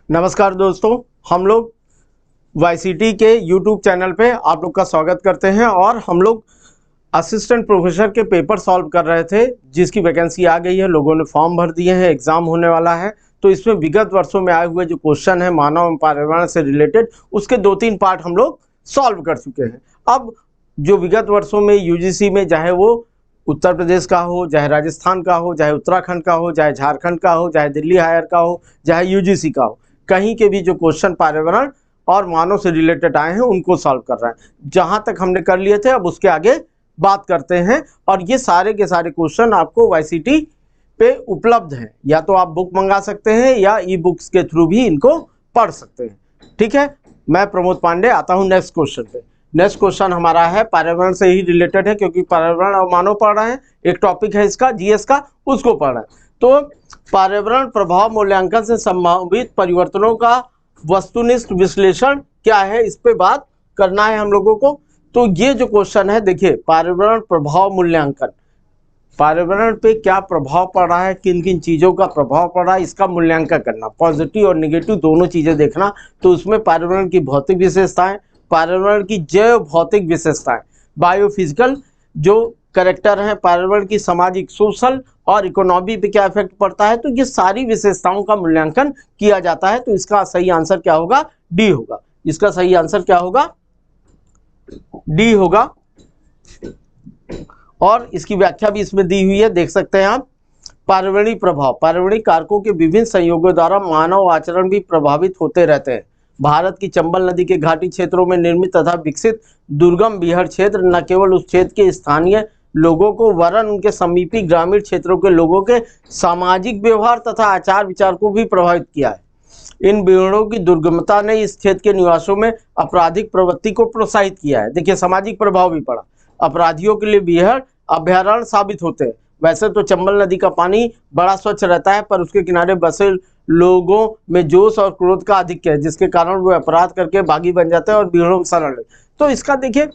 नमस्कार दोस्तों, हम लोग वाईसीटी के यूट्यूब चैनल पे आप लोग का स्वागत करते हैं और हम लोग असिस्टेंट प्रोफेसर के पेपर सॉल्व कर रहे थे जिसकी वैकेंसी आ गई है। लोगों ने फॉर्म भर दिए हैं, एग्जाम होने वाला है। तो इसमें विगत वर्षों में आए हुए जो क्वेश्चन है मानव एवं पर्यावरण से रिलेटेड, उसके 2-3 पार्ट हम लोग सॉल्व कर चुके हैं। अब जो विगत वर्षों में यूजीसी में, चाहे वो उत्तर प्रदेश का हो, चाहे राजस्थान का हो, चाहे उत्तराखंड का हो, चाहे झारखंड का हो, चाहे दिल्ली हायर का हो, चाहे यूजीसी का हो, कहीं के भी जो क्वेश्चन पर्यावरण और मानव से रिलेटेड आए हैं उनको सॉल्व कर रहे हैं। जहां तक हमने कर लिए थे अब उसके आगे बात करते हैं। और ये सारे के सारे क्वेश्चन आपको वाईसीटी पे उपलब्ध हैं, या तो आप बुक मंगा सकते हैं या ई बुक्स के थ्रू भी इनको पढ़ सकते हैं। ठीक है, मैं प्रमोद पांडे आता हूं नेक्स्ट क्वेश्चन पे। नेक्स्ट क्वेश्चन हमारा है पर्यावरण से ही रिलेटेड है, क्योंकि पर्यावरण और मानव पढ़ रहे हैं। एक टॉपिक है इसका जीएस का, उसको पढ़ रहे हैं। तो पर्यावरण प्रभाव मूल्यांकन से संभावित परिवर्तनों का वस्तुनिष्ठ विश्लेषण क्या है, इस पे बात करना है हम लोगों को। तो ये जो क्वेश्चन है, देखिए, पर्यावरण प्रभाव मूल्यांकन, पर्यावरण पे क्या प्रभाव पड़ रहा है, किन किन चीज़ों का प्रभाव पड़ रहा है, इसका मूल्यांकन करना, पॉजिटिव और निगेटिव दोनों चीज़ें देखना। तो उसमें पर्यावरण की भौतिक विशेषताएं, पर्यावरण की जैव भौतिक विशेषताएं, बायोफिजिकल जो कैरेक्टर हैं, पर्यावरण की सामाजिक, सोशल और इकोनॉमी पे क्या इफेक्ट पड़ता है, तो ये सारी विशेषताओं का मूल्यांकन किया जाता है। तो इसका सही आंसर क्या होगा? डी होगा। इसका सही आंसर क्या होगा? डी होगा। और इसकी व्याख्या भी इसमें दी हुई है, देख सकते हैं आप। पर्यावरणीय प्रभाव, पर्यावरणीय कारकों के विभिन्न संयोगों द्वारा मानव आचरण भी प्रभावित होते रहते हैं। भारत की चंबल नदी के घाटी क्षेत्रों में निर्मित तथा विकसित दुर्गम बीहड़ क्षेत्र न केवल उस क्षेत्र के स्थानीय लोगों को वरन उनके समीपी ग्रामीण क्षेत्रों के लोगों के सामाजिक व्यवहार तथा आचार विचार को भी प्रभावित किया है। इन बीहड़ों की दुर्गमता ने इस क्षेत्र के निवासियों में आपराधिक प्रवृत्ति को प्रोत्साहित किया है। देखिए, सामाजिक प्रभाव भी पड़ा। अपराधियों के लिए बीहड़ अभयारण्य साबित होते हैं। वैसे तो चंबल नदी का पानी बड़ा स्वच्छ रहता है, पर उसके किनारे बसे लोगों में जोश और क्रोध का आधिक्य है, जिसके कारण वो अपराध करके बागी बन जाते हैं और बीहड़ों में शरण लेते हैं। तो इसका देखिए,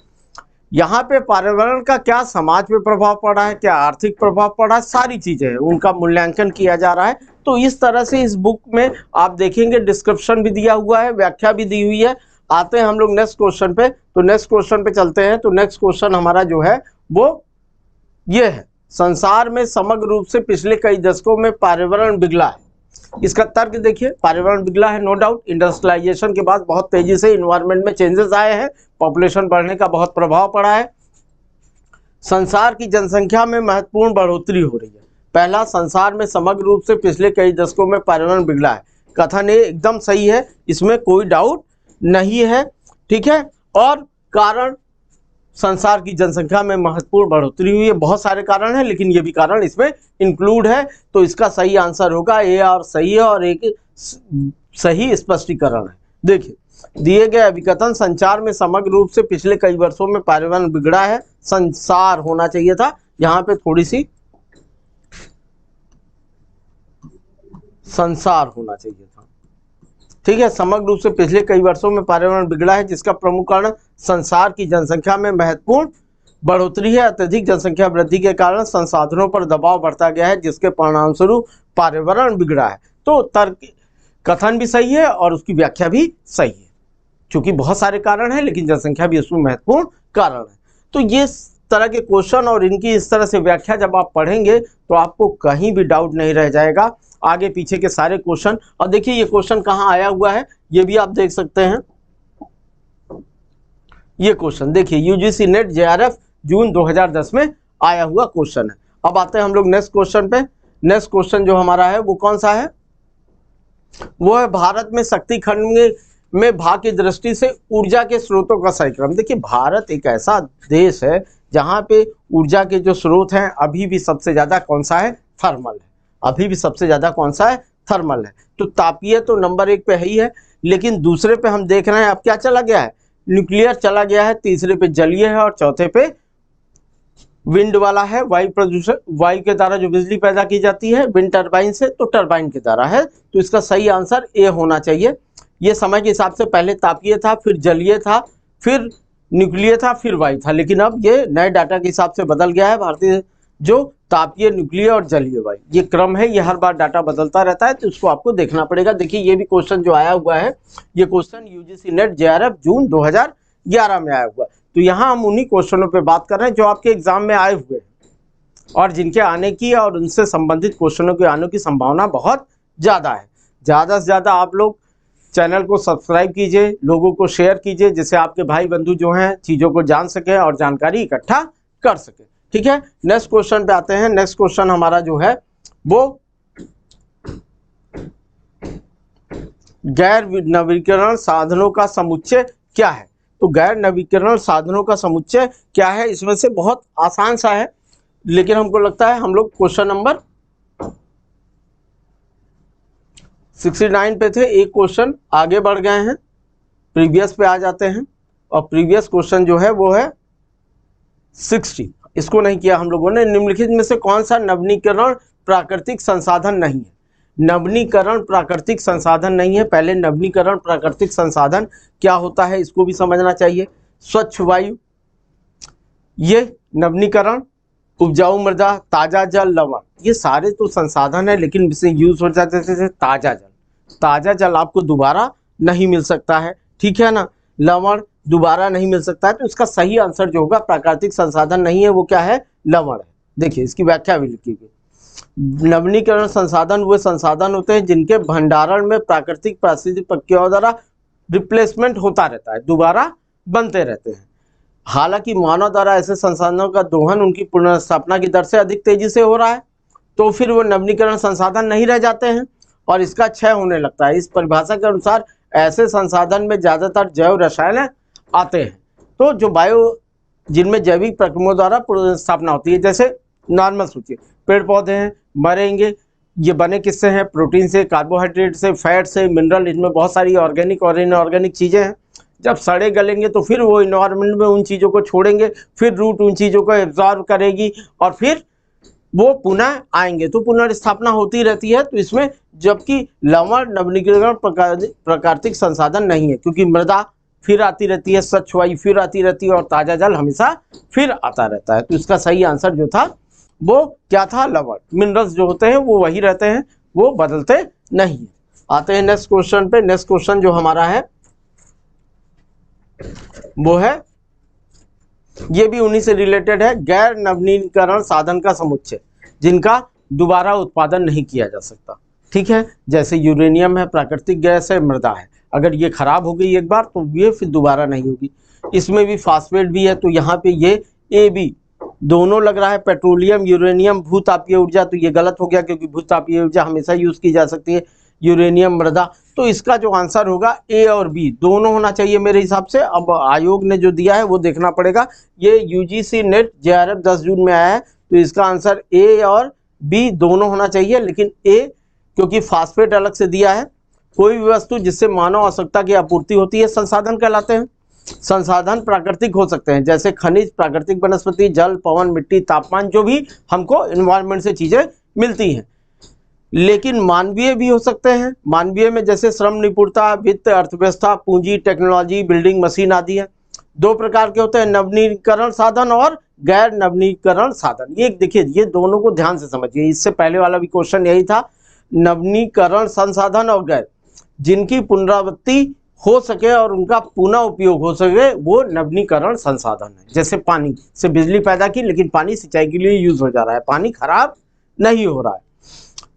यहाँ पे पर्यावरण का क्या समाज पे प्रभाव पड़ा है, क्या आर्थिक प्रभाव पड़ा है, सारी चीजें हैं, उनका मूल्यांकन किया जा रहा है। तो इस तरह से इस बुक में आप देखेंगे डिस्क्रिप्शन भी दिया हुआ है, व्याख्या भी दी हुई है। आते हैं हम लोग नेक्स्ट क्वेश्चन पे। तो नेक्स्ट क्वेश्चन पे चलते हैं। तो नेक्स्ट क्वेश्चन हमारा जो है वो ये है, संसार में समग्र रूप से पिछले कई दशकों में पर्यावरण बिगड़ा है। इसका तर्क देखिए, पर्यावरण बिगड़ा है नो डाउट। इंडस्ट्रियलाइजेशन के बाद बहुत तेजी से इन्वायरमेंट में चेंजेस आए हैं, पॉपुलेशन बढ़ने का बहुत प्रभाव पड़ा है। संसार की जनसंख्या में महत्वपूर्ण बढ़ोतरी हो रही है। पहला, संसार में समग्र रूप से पिछले कई दशकों में पर्यावरण बिगड़ा है। कथन ये एकदम सही है, इसमें कोई डाउट नहीं है। ठीक है, और कारण, संसार की जनसंख्या में महत्वपूर्ण बढ़ोतरी हुई है। बहुत सारे कारण हैं, लेकिन ये भी कारण इसमें इंक्लूड है। तो इसका सही आंसर होगा ए, और सही है, और एक सही स्पष्टीकरण है। देखिए, दिए गए अभिकथन संचार में समग्र रूप से पिछले कई वर्षों में पर्यावरण बिगड़ा है, संसार होना चाहिए था, यहाँ पे थोड़ी सी संसार होना चाहिए था। ठीक है, समग्र रूप से पिछले कई वर्षों में पर्यावरण बिगड़ा है, जिसका प्रमुख कारण संसार की जनसंख्या में महत्वपूर्ण बढ़ोतरी है। अत्यधिक जनसंख्या वृद्धि के कारण संसाधनों पर दबाव बढ़ता गया है, जिसके परिणाम स्वरूप पर्यावरण बिगड़ा है। तो तर्क, कथन भी सही है और उसकी व्याख्या भी सही है, क्योंकि बहुत सारे कारण हैं, लेकिन जनसंख्या भी उसमें महत्वपूर्ण कारण है। तो ये तरह के क्वेश्चन और इनकी इस तरह से व्याख्या जब आप पढ़ेंगे तो आपको कहीं भी डाउट नहीं रह जाएगा। आगे पीछे के सारे क्वेश्चन, और देखिए ये क्वेश्चन कहाँ आया हुआ है, ये भी आप देख सकते हैं। ये क्वेश्चन देखिए, यूजीसी नेट जेआरएफ जून 2010 में आया हुआ क्वेश्चन है। अब आते हैं हम लोग नेक्स्ट क्वेश्चन पे। नेक्स्ट क्वेश्चन जो हमारा है वो कौन सा है? वो है, भारत में शक्ति खंड में भाग की दृष्टि से ऊर्जा के स्रोतों का सही क्रम। देखिए, भारत एक ऐसा देश है जहाँ पे ऊर्जा के जो स्रोत हैं अभी भी सबसे ज्यादा कौन सा है? थर्मल है। अभी भी सबसे ज्यादा कौन सा है? थर्मल है। तो तापीय तो नंबर 1 पे ही है, लेकिन दूसरे पे हम देख रहे हैं अब क्या चला गया है? न्यूक्लियर चला गया है। तीसरे पे जलीय है, और चौथे पे विंड वाला है। वायु प्रदूषण, वायु के द्वारा जो बिजली पैदा की जाती है विंड टरबाइन से, तो टरबाइन के द्वारा है। तो इसका सही आंसर ए होना चाहिए। ये समय के हिसाब से पहले तापीय था, फिर जलीय था, फिर न्यूक्लियर था, फिर वायु था, लेकिन अब ये नए डाटा के हिसाब से बदल गया है। भारतीय जो तापीय, न्यूक्लियर और जलीय वायु, ये क्रम है। ये हर बार डाटा बदलता रहता है तो इसको आपको देखना पड़ेगा। देखिए ये भी क्वेश्चन जो आया हुआ है, ये क्वेश्चन यूजीसी नेट जेआरएफ जून 2011 में आया हुआ है। तो यहाँ हम उन्हीं क्वेश्चनों पे बात कर रहे हैं जो आपके एग्जाम में आए हुए हैं और जिनके आने की और उनसे संबंधित क्वेश्चनों के आने की संभावना बहुत ज़्यादा है। ज़्यादा से ज़्यादा आप लोग चैनल को सब्सक्राइब कीजिए, लोगों को शेयर कीजिए, जिससे आपके भाई बंधु जो हैं चीज़ों को जान सके और जानकारी इकट्ठा कर सके। ठीक है, नेक्स्ट क्वेश्चन पे आते हैं। नेक्स्ट क्वेश्चन हमारा जो है वो गैर नवीकरण साधनों का समुच्चय क्या है। तो गैर नवीकरण साधनों का समुच्चय क्या है, इसमें से बहुत आसान सा है, लेकिन हमको लगता है हम लोग क्वेश्चन नंबर 69 पे थे, एक क्वेश्चन आगे बढ़ गए हैं, प्रीवियस पे आ जाते हैं। और प्रीवियस क्वेश्चन जो है वो है 60, इसको नहीं किया हम लोगों ने। निम्नलिखित में से कौन सा नवीनीकरण प्राकृतिक संसाधन नहीं है। नवीनीकरण प्राकृतिक संसाधन नहीं है। पहले नवीनीकरण प्राकृतिक संसाधन क्या होता है इसको भी समझना चाहिए। स्वच्छ वायु, ये नवीनीकरण, उपजाऊ मृदा, ताजा जल, लवण, ये सारे तो संसाधन है, लेकिन इसमें यूज हो जाते थे ताजा जल। ताजा जल आपको दोबारा नहीं मिल सकता है, ठीक है ना। लवण दोबारा नहीं मिल सकता है, तो इसका सही आंसर जो होगा प्राकृतिक संसाधन नहीं है, वो क्या है, लवण है। देखिए इसकी व्याख्या भी लिखी गई। नवीनीकरण संसाधन वो संसाधन होते हैं जिनके भंडारण में प्राकृतिक पारिस्थितिक प्रक्रियाओं द्वारा रिप्लेसमेंट होता रहता है, दोबारा बनते रहते हैं। हालांकि मानव द्वारा ऐसे संसाधनों का दोहन उनकी पुनर्स्थापना की दर से अधिक तेजी से हो रहा है, तो फिर वो नवीनीकरण संसाधन नहीं रह जाते हैं और इसका क्षय होने लगता है। इस परिभाषा के अनुसार ऐसे संसाधन में ज़्यादातर जैव रसायन आते हैं, तो जो बायो जिनमें जैविक प्रक्रियाओं द्वारा पुनर्स्थापना होती है। जैसे नॉर्मल सोचिए, पेड़ पौधे हैं, मरेंगे, ये बने किससे हैं, प्रोटीन से, कार्बोहाइड्रेट से, फैट से, मिनरल, इनमें बहुत सारी ऑर्गेनिक और इनऑर्गेनिक चीज़ें हैं। जब सड़े गलेंगे तो फिर वो इन्वायरमेंट में उन चीज़ों को छोड़ेंगे, फिर रूट उन चीज़ों को एब्जॉर्ब करेगी और फिर वो पुनः आएंगे, तो पुनर्स्थापना होती रहती है। तो इसमें जबकि लवण नवीनीकरण प्राकृतिक संसाधन नहीं है, क्योंकि मृदा फिर आती रहती है, स्वच्छ वायु फिर आती रहती है और ताज़ा जल हमेशा फिर आता रहता है। तो इसका सही आंसर जो था वो क्या था, लवण। मिनरल्स जो होते हैं वो वही रहते हैं, वो बदलते नहीं है। आते हैं नेक्स्ट क्वेश्चन पे। नेक्स्ट क्वेश्चन जो हमारा है वो है, ये भी उन्हीं से रिलेटेड है, गैर नवीनीकरण साधन का समुच्चय जिनका दोबारा उत्पादन नहीं किया जा सकता। ठीक है, जैसे यूरेनियम है, प्राकृतिक गैस है, मृदा है। अगर ये खराब हो गई एक बार तो ये फिर दोबारा नहीं होगी। इसमें भी फास्फेट भी है, तो यहाँ पे ये ए बी दोनों लग रहा है। पेट्रोलियम, यूरेनियम, भूतापीय ऊर्जा, तो ये गलत हो गया क्योंकि भूतापीय ऊर्जा हमेशा यूज की जा सकती है। यूरेनियम, मृदा, तो इसका जो आंसर होगा ए और बी दोनों होना चाहिए मेरे हिसाब से। अब आयोग ने जो दिया है वो देखना पड़ेगा। ये यूजीसी नेट जेआरएफ 10 जून में आया है, तो इसका आंसर ए और बी दोनों होना चाहिए, लेकिन ए क्योंकि फास्फेट अलग से दिया है। कोई भी वस्तु जिससे मानव आवश्यकता की आपूर्ति होती है संसाधन कहलाते हैं। संसाधन प्राकृतिक हो सकते हैं, जैसे खनिज, प्राकृतिक वनस्पति, जल, पवन, मिट्टी, तापमान, जो भी हमको एनवायरनमेंट से चीजें मिलती हैं। लेकिन मानवीय भी हो सकते हैं। मानवीय में जैसे श्रम, निपुणता, वित्त, अर्थव्यवस्था, पूंजी, टेक्नोलॉजी, बिल्डिंग, मशीन आदि है। दो प्रकार के होते हैं, नवीनीकरण साधन और गैर नवीनीकरण साधन। ये देखिए, ये दोनों को ध्यान से समझिए। इससे पहले वाला भी क्वेश्चन यही था, नवीनीकरण संसाधन और गैर, जिनकी पुनरावृत्ति हो सके और उनका पुनः उपयोग हो सके, वो नवीनीकरण संसाधन है। जैसे पानी से बिजली पैदा की, लेकिन पानी सिंचाई के लिए यूज हो जा रहा है, पानी खराब नहीं हो रहा है।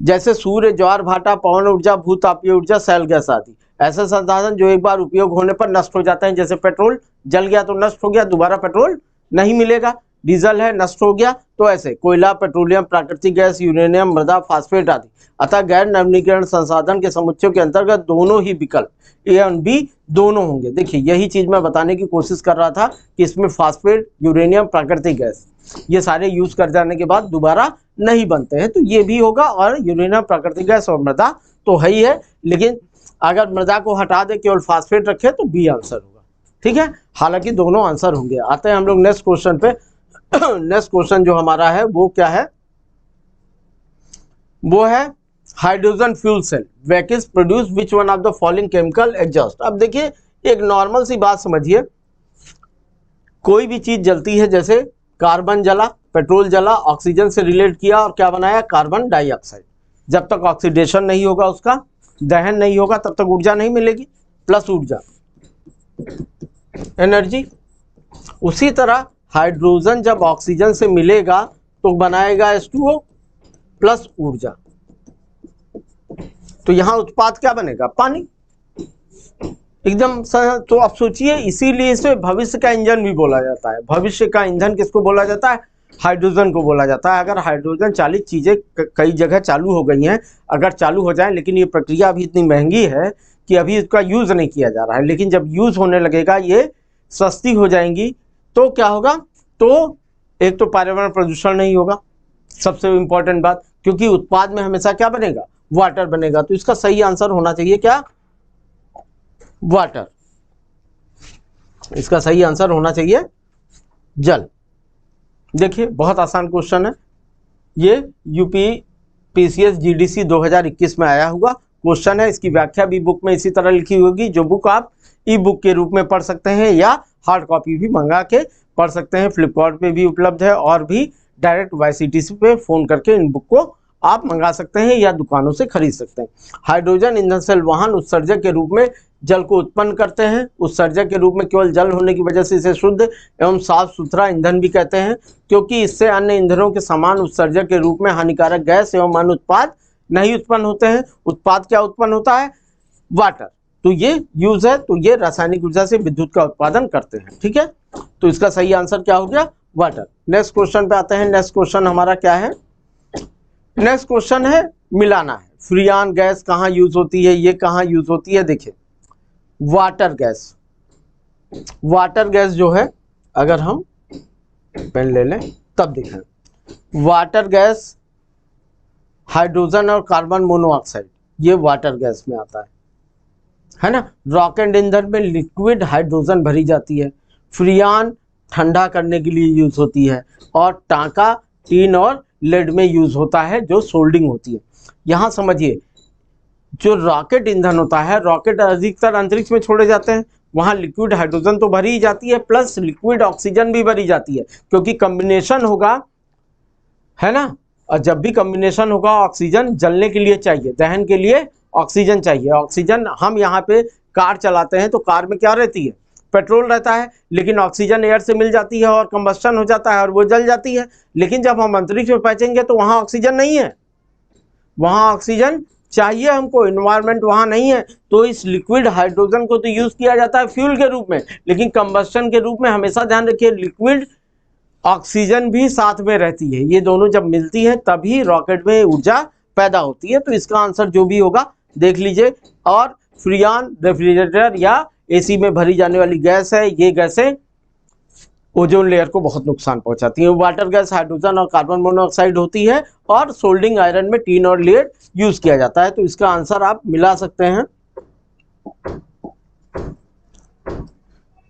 जैसे सूर्य, ज्वार भाटा, पवन ऊर्जा, भूतापीय ऊर्जा, शैल गैस आदि ऐसे संसाधन जो एक बार उपयोग होने पर नष्ट हो जाते हैं। जैसे पेट्रोल जल गया तो नष्ट हो गया, दोबारा पेट्रोल नहीं मिलेगा। डीजल है, नष्ट हो गया, तो ऐसे कोयला, पेट्रोलियम, प्राकृतिक गैस, यूरेनियम, मृदा, फास्फेट आदि। अतः गैर नवीनीकरण संसाधन के समुच्चय के अंतर्गत दोनों ही विकल्प ए और बी दोनों होंगे। देखिए यही चीज मैं बताने की कोशिश कर रहा था कि इसमें फास्फेट, यूरेनियम, प्राकृतिक गैस ये सारे यूज कर जाने के बाद दोबारा नहीं बनते हैं, तो ये भी होगा। और यूरेनियम, प्राकृतिक गैस और मृदा तो है ही है, लेकिन अगर मृदा को हटा दे केवल फास्फेट रखे तो बी आंसर होगा। ठीक है, हालांकि दोनों आंसर होंगे। आते हैं हम लोग नेक्स्ट क्वेश्चन पे। नेक्स्ट क्वेश्चन जो हमारा है वो क्या है, वो है hydrogen fuel cell vehicles produce which one of the following chemical exhaust. अब देखिए एक नॉर्मल सी बात समझिए, कोई भी चीज जलती है, जैसे कार्बन जला, पेट्रोल जला, ऑक्सीजन से रिलेट किया और क्या बनाया, कार्बन डाइऑक्साइड। जब तक ऑक्सीडेशन नहीं होगा, उसका दहन नहीं होगा, तब तक ऊर्जा नहीं मिलेगी, प्लस ऊर्जा एनर्जी। उसी तरह हाइड्रोजन जब ऑक्सीजन से मिलेगा तो बनाएगा H2O प्लस ऊर्जा। तो यहां उत्पाद क्या बनेगा, पानी, एकदम। तो आप सोचिए, इसीलिए इसे भविष्य का इंजन भी बोला जाता है। भविष्य का ईंधन किसको बोला जाता है, हाइड्रोजन को बोला जाता है। अगर हाइड्रोजन चालित चीजें कई जगह चालू हो गई हैं, अगर चालू हो जाए, लेकिन ये प्रक्रिया अभी इतनी महंगी है कि अभी इसका यूज नहीं किया जा रहा है, लेकिन जब यूज होने लगेगा, ये सस्ती हो जाएंगी, तो क्या होगा, तो एक तो पर्यावरण प्रदूषण नहीं होगा, सबसे इंपॉर्टेंट बात, क्योंकि उत्पाद में हमेशा क्या बनेगा, वाटर बनेगा। तो इसका सही आंसर होना चाहिए क्या, वाटर। इसका सही आंसर होना चाहिए जल। देखिए बहुत आसान क्वेश्चन है ये, यूपी पीसीएस जीडीसी 2021 में आया हुआ क्वेश्चन है। इसकी व्याख्या भी बुक में इसी तरह लिखी होगी, जो बुक आप ई बुक के रूप में पढ़ सकते हैं या हार्ड कॉपी भी मंगा के पढ़ सकते हैं। फ्लिपकार्ट पे भी उपलब्ध है और भी डायरेक्ट वाईसीटीसी पे फ़ोन करके इन बुक को आप मंगा सकते हैं या दुकानों से खरीद सकते हैं। हाइड्रोजन ईंधन सेल वाहन उत्सर्जक के रूप में जल को उत्पन्न करते हैं। उत्सर्जक के रूप में केवल जल होने की वजह से इसे शुद्ध एवं साफ सुथरा ईंधन भी कहते हैं, क्योंकि इससे अन्य ईंधनों के समान उत्सर्जक के रूप में हानिकारक गैस एवं अन्य उत्पाद नहीं उत्पन्न होते हैं। उत्पाद क्या उत्पन्न होता है, वाटर। तो ये यूज है, तो ये रासायनिक ऊर्जा से विद्युत का उत्पादन करते हैं, ठीक है। तो इसका सही आंसर क्या हो गया, वाटर। नेक्स्ट क्वेश्चन पे आते हैं। नेक्स्ट क्वेश्चन हमारा क्या है, नेक्स्ट क्वेश्चन है मिलाना है। फ्रियान गैस कहाँ यूज होती है, ये कहाँ यूज होती है, देखिए वाटर गैस। वाटर गैस जो है, अगर हम पेन ले लें तब देखें, वाटर गैस हाइड्रोजन और कार्बन मोनोऑक्साइड, ये वाटर गैस में आता है ना। रॉकेट ईंधन में लिक्विड हाइड्रोजन भरी जाती है। फ्रियान ठंडा करने के लिए यूज होती है, और टांका टीन और लेड में यूज होता है, जो सोल्डिंग होती है। यहाँ समझिए, जो रॉकेट ईंधन होता है, रॉकेट अधिकतर अंतरिक्ष में छोड़े जाते हैं, वहाँ लिक्विड हाइड्रोजन तो भरी ही जाती है, प्लस लिक्विड ऑक्सीजन भी भरी जाती है, क्योंकि कम्बिनेशन होगा, है ना। और जब भी कम्बिनेशन होगा, ऑक्सीजन जलने के लिए चाहिए, दहन के लिए ऑक्सीजन चाहिए। ऑक्सीजन, हम यहाँ पे कार चलाते हैं तो कार में क्या रहती है, पेट्रोल रहता है, लेकिन ऑक्सीजन एयर से मिल जाती है और कंबस्टन हो जाता है और वो जल जाती है। लेकिन जब हम अंतरिक्ष में पहुंचेंगे तो वहाँ ऑक्सीजन नहीं है, वहाँ ऑक्सीजन चाहिए हमको, इन्वायरमेंट वहाँ नहीं है। तो इस लिक्विड हाइड्रोजन को तो यूज किया जाता है फ्यूल के रूप में, लेकिन कंबस्टन के रूप में हमेशा ध्यान रखिए लिक्विड ऑक्सीजन भी साथ में रहती है। ये दोनों जब मिलती है तभी रॉकेट में ऊर्जा पैदा होती है। तो इसका आंसर जो भी होगा देख लीजिए। और फ्रियान रेफ्रिजरेटर या एसी में भरी जाने वाली गैस है, ये गैसें ओजोन लेयर को बहुत नुकसान पहुंचाती है। वाटर गैस हाइड्रोजन और कार्बन मोनोऑक्साइड होती है, और सोल्डिंग आयरन में टीन और लेड यूज किया जाता है। तो इसका आंसर आप मिला सकते हैं।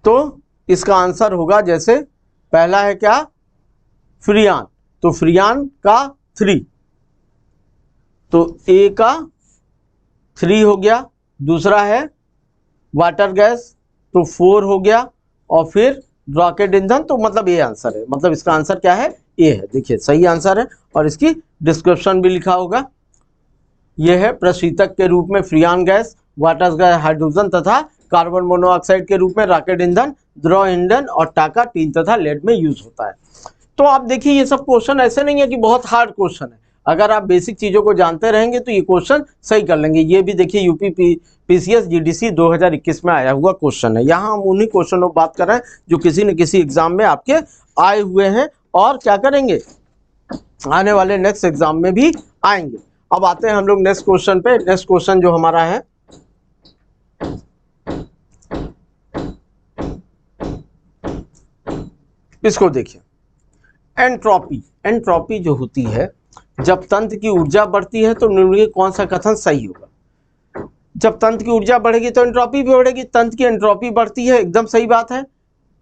तो इसका आंसर होगा, जैसे पहला है क्या, फ्रियान, तो फ्रियान का 3, तो ए का 3 हो गया। दूसरा है वाटर गैस, तो 4 हो गया। और फिर रॉकेट ईंधन, तो मतलब ये आंसर है, मतलब इसका आंसर क्या है, ए है। देखिए सही आंसर है, और इसकी डिस्क्रिप्शन भी लिखा होगा। यह है प्रशीतक के रूप में फ्रियान गैस, वाटर गैस हाइड्रोजन तथा कार्बन मोनोऑक्साइड के रूप में रॉकेट ईंधन, द्रव ईंधन और टाका टीन तथा लेड में यूज होता है। तो आप देखिए, ये सब क्वेश्चन ऐसे नहीं है कि बहुत हार्ड क्वेश्चन है। अगर आप बेसिक चीज़ों को जानते रहेंगे तो ये क्वेश्चन सही कर लेंगे। ये भी देखिए यूपी पीसीएस जीडीसी 2021 में आया हुआ क्वेश्चन है। यहाँ हम उन्हीं क्वेश्चनों पर बात कर रहे हैं जो किसी न किसी एग्जाम में आपके आए हुए हैं, और क्या करेंगे, आने वाले नेक्स्ट एग्जाम में भी आएंगे। अब आते हैं हम लोग नेक्स्ट क्वेश्चन पे। नेक्स्ट क्वेश्चन जो हमारा है, इसको देखिए। एंट्रोपी, एंट्रोपी जो होती है, जब तंत्र की ऊर्जा बढ़ती है तो निम्नलिखित कौन सा कथन सही होगा। जब तंत्र की ऊर्जा बढ़ेगी तो एंट्रोपी भी बढ़ेगी। तंत्र की एंट्रोपी बढ़ती है, एकदम सही बात है।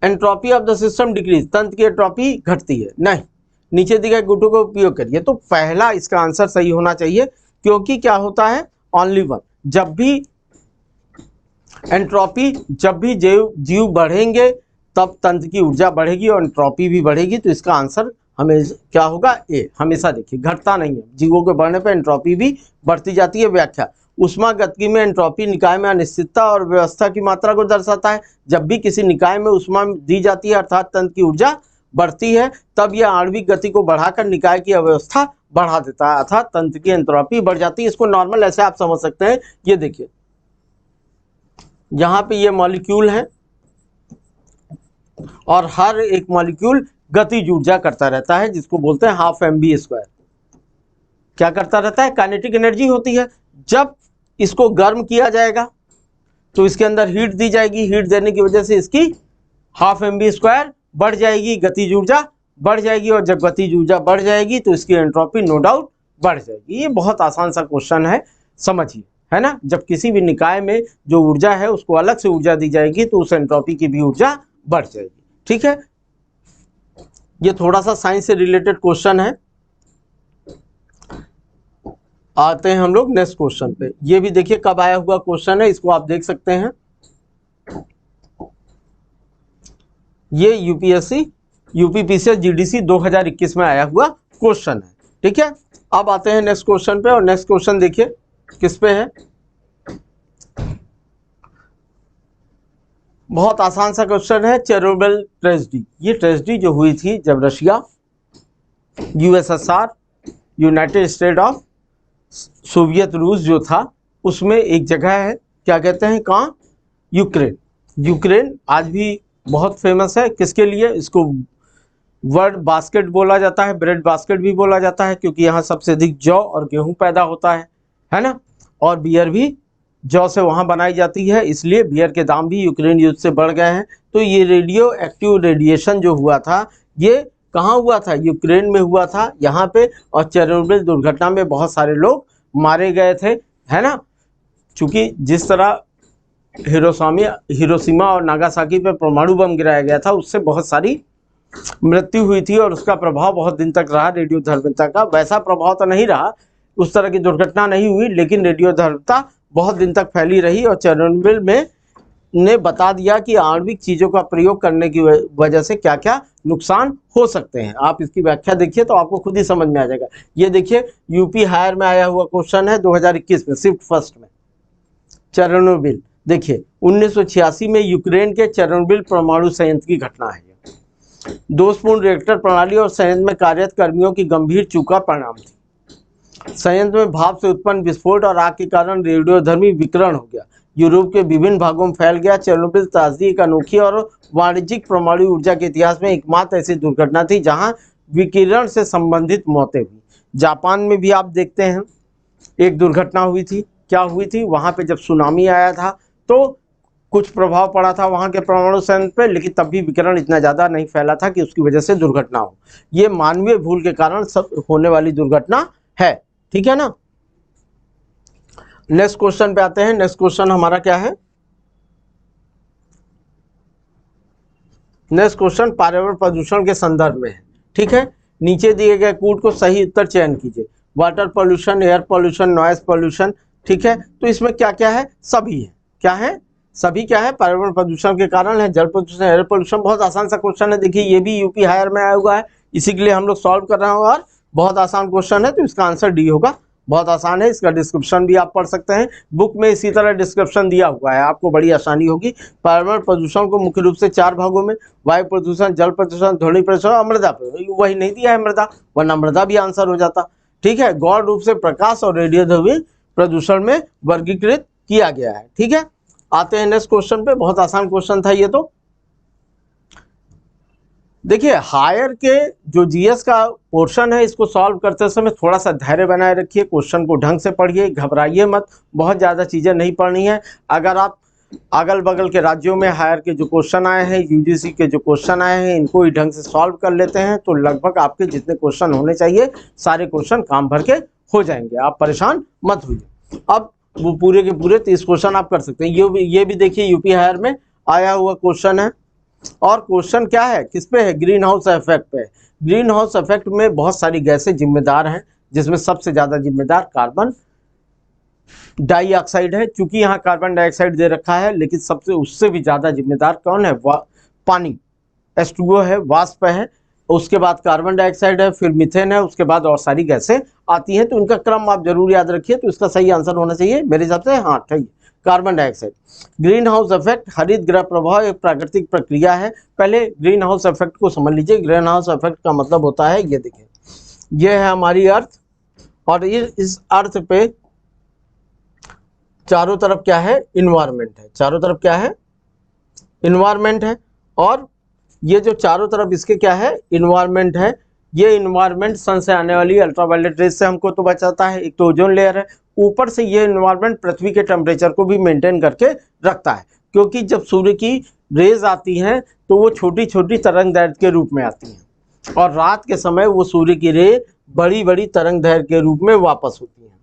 Entropy of the system decrease, तंत्र की एंट्रोपी घटती है, नहीं। नीचे दिए गए गुटों का उपयोग करिए, तो पहला इसका आंसर सही होना चाहिए, क्योंकि क्या होता है, ओनली वन। जब भी एंट्रोपी, जब भी जीव बढ़ेंगे तब तंत्र की ऊर्जा बढ़ेगी और एंट्रोपी भी बढ़ेगी। तो इसका आंसर हमें क्या होगा? ए। हमेशा देखिए घटता नहीं है, जीवों के बढ़ने पर एंट्रोपी भी बढ़ती जाती है। व्याख्या: ऊष्मागतिकी में एंट्रोपी निकाय में अनिश्चितता और व्यवस्था की मात्रा को दर्शाता है। जब भी किसी निकाय में ऊष्मा दी जाती है अर्थात तंत्र की ऊर्जा बढ़ती है, तब यह आणविक गति को बढ़ाकर निकाय की अव्यवस्था बढ़ा देता है अर्थात तंत्र की एंट्रोपी बढ़ जाती है। इसको नॉर्मल ऐसे आप समझ सकते हैं। ये देखिए यहाँ पे ये मॉलिक्यूल है और हर एक मॉलिक्यूल गतिज ऊर्जा करता रहता है, जिसको बोलते हैं हाफ mv²। क्या करता रहता है? काइनेटिक एनर्जी होती है। जब इसको गर्म किया जाएगा तो इसके अंदर हीट दी जाएगी, हीट देने की वजह से इसकी हाफ mv² बढ़ जाएगी, गतिज ऊर्जा बढ़ जाएगी, और जब गतिज ऊर्जा बढ़ जाएगी तो इसकी एंट्रोपी नो डाउट बढ़ जाएगी। ये बहुत आसान सा क्वेश्चन है, समझिए, है ना। जब किसी भी निकाय में जो ऊर्जा है उसको अलग से ऊर्जा दी जाएगी तो उस एंट्रोपी की भी ऊर्जा बढ़ जाएगी। ठीक है, ये थोड़ा सा साइंस से रिलेटेड क्वेश्चन है। आते हैं हम लोग नेक्स्ट क्वेश्चन पे। ये भी देखिए कब आया हुआ क्वेश्चन है, इसको आप देख सकते हैं। ये यूपीएससी यूपीपीसीएस जीडीसी 2021 में आया हुआ क्वेश्चन है। ठीक है, अब आते हैं नेक्स्ट क्वेश्चन पे, और नेक्स्ट क्वेश्चन देखिए किस पे है। बहुत आसान सा क्वेश्चन है, चेरनोबिल ट्रेजेडी। ये ट्रेजेडी जो हुई थी जब Russia, USSR, United state of Soviet रूस जो था, उसमें एक जगह है, क्या कहते हैं, कहाँ? यूक्रेन। यूक्रेन आज भी बहुत फेमस है। किसके लिए? इसको वर्ल्ड बास्केट बोला जाता है, ब्रेड बास्केट भी बोला जाता है, क्योंकि यहाँ सबसे अधिक जौ और गेहूं पैदा होता है ना। और बियर भी जौ से वहाँ बनाई जाती है, इसलिए बियर के दाम भी यूक्रेन युद्ध से बढ़ गए हैं। तो ये रेडियो एक्टिव रेडिएशन जो हुआ था, ये कहाँ हुआ था? यूक्रेन में हुआ था, यहाँ पे। और चेरनोबिल दुर्घटना में बहुत सारे लोग मारे गए थे, है ना। चूँकि जिस तरह हिरोशिमा और नागासाकी पे परमाणु बम गिराया गया था, उससे बहुत सारी मृत्यु हुई थी और उसका प्रभाव बहुत दिन तक रहा रेडियोधर्मिता का। वैसा प्रभाव तो नहीं रहा, उस तरह की दुर्घटना नहीं हुई, लेकिन रेडियोधर्मिता बहुत दिन तक फैली रही। और चेरनोबिल में ने बता दिया कि आणविक चीज़ों का प्रयोग करने की वजह से क्या क्या नुकसान हो सकते हैं। आप इसकी व्याख्या देखिए तो आपको खुद ही समझ में आ जाएगा। ये देखिए यूपी हायर में आया हुआ क्वेश्चन है 2021 में, शिफ्ट फर्स्ट में। चेरनोबिल देखिए 1986 में यूक्रेन के चेरनोबिल परमाणु संयंत्र की घटना है। दोषपूर्ण रिएक्टर प्रणाली और संयंत्र में कार्यरत कर्मियों की गंभीर चूक का परिणाम थी। संयंत्र में भाप से उत्पन्न विस्फोट और आग के कारण रेडियोधर्मी विकिरण हो गया, यूरोप के विभिन्न भागों में फैल गया। चेरनोबिल त्रासदी एक अनोखी और वाणिज्यिक परमाणु ऊर्जा के इतिहास में एकमात्र ऐसी दुर्घटना थी जहां विकिरण से संबंधित मौतें हुई। जापान में भी आप देखते हैं एक दुर्घटना हुई थी। क्या हुई थी? वहां पे जब सुनामी आया था तो कुछ प्रभाव पड़ा था वहां के परमाणु संयंत्र पे, लेकिन तब भी विकिरण इतना ज़्यादा नहीं फैला था कि उसकी वजह से दुर्घटना हो। ये मानवीय भूल के कारण सब होने वाली दुर्घटना है। ठीक है ना। नेक्स्ट क्वेश्चन पे आते हैं। नेक्स्ट क्वेश्चन हमारा क्या है? नेक्स्ट क्वेश्चन पर्यावरण प्रदूषण के संदर्भ में है। ठीक है, नीचे दिए गए कूट को सही उत्तर चयन कीजिए। Water pollution, air pollution, noise pollution. ठीक है, तो इसमें क्या क्या है? सभी है। क्या है? सभी क्या है? पर्यावरण प्रदूषण के कारण है। जल प्रदूषण, एयर पॉल्यूशन। बहुत आसान सा क्वेश्चन है। देखिए ये भी यूपी हायर में आया हुआ है, इसी के लिए हम लोग सॉल्व कर रहे हैं और बहुत आसान क्वेश्चन है, तो इसका आंसर डी होगा। बहुत आसान है, इसका डिस्क्रिप्शन भी आप पढ़ सकते हैं, बुक में इसी तरह डिस्क्रिप्शन दिया हुआ है, आपको बड़ी आसानी होगी। पर्यावरण प्रदूषण को मुख्य रूप से 4 भागों में, वायु प्रदूषण, जल प्रदूषण, ध्वनि प्रदूषण और मृदा प्रदूषण। वही नहीं दिया है मृदा, वरना मृदा भी आंसर हो जाता। ठीक है, गौण रूप से प्रकाश और रेडियोधर्मी प्रदूषण में वर्गीकृत किया गया है। ठीक है, आते हैं नेक्स्ट क्वेश्चन पे। बहुत आसान क्वेश्चन था ये तो। देखिए हायर के जो जीएस का पोर्शन है, इसको सॉल्व करते समय थोड़ा सा धैर्य बनाए रखिए, क्वेश्चन को ढंग से पढ़िए, घबराइए मत, बहुत ज़्यादा चीज़ें नहीं पढ़नी है। अगर आप अगल बगल के राज्यों में हायर के जो क्वेश्चन आए हैं, यूजीसी के जो क्वेश्चन आए हैं, इनको ही ढंग से सॉल्व कर लेते हैं तो लगभग आपके जितने क्वेश्चन होने चाहिए सारे क्वेश्चन काम भर के हो जाएंगे, आप परेशान मत होइए। अब वो पूरे के पूरे 30 क्वेश्चन आप कर सकते हैं। ये भी देखिए यूपी हायर में आया हुआ क्वेश्चन है, और क्वेश्चन क्या है, किस पे है? ग्रीन हाउस इफेक्ट पे। ग्रीन हाउस इफेक्ट में बहुत सारी गैसें जिम्मेदार हैं, जिसमें सबसे ज़्यादा जिम्मेदार कार्बन डाइऑक्साइड है। चूंकि यहाँ कार्बन डाइऑक्साइड दे रखा है, लेकिन सबसे उससे भी ज़्यादा जिम्मेदार कौन है? पानी। H2O है, वाष्प है, उसके बाद कार्बन डाइऑक्साइड है, फिर मीथेन है, उसके बाद और सारी गैसें आती हैं। तो इनका क्रम आप जरूर याद रखिए। तो इसका सही आंसर होना चाहिए मेरे हिसाब से, हाँ ठीक, carbon dioxide. Green house effect, हरित गृह प्रभाव एक प्राकृतिक प्रक्रिया है। पहले ग्रीन हाउस इफेक्ट को समझ लीजिए। ग्रीन हाउस इफेक्ट का मतलब होता है, ये देखिए, ये है हमारी अर्थ, और इस अर्थ पे चारों तरफ क्या है, इन्वायरमेंट है। चारों तरफ क्या है, इन्वायरमेंट है। और ये जो चारों तरफ इसके क्या है, इन्वायरमेंट है। ये इन्वायरमेंट सन से आने वाली अल्ट्रावायलेट रेज से हमको तो बचाता है, एक तो ओजोन लेयर है, ऊपर से ये इन्वायरमेंट पृथ्वी के टेम्परेचर को भी मेंटेन करके रखता है। क्योंकि जब सूर्य की रेज आती हैं तो वो छोटी छोटी तरंग दैर्घ्य के रूप में आती हैं, और रात के समय वो सूर्य की रे बड़ी बड़ी तरंग दैर्घ्य के रूप में वापस होती है,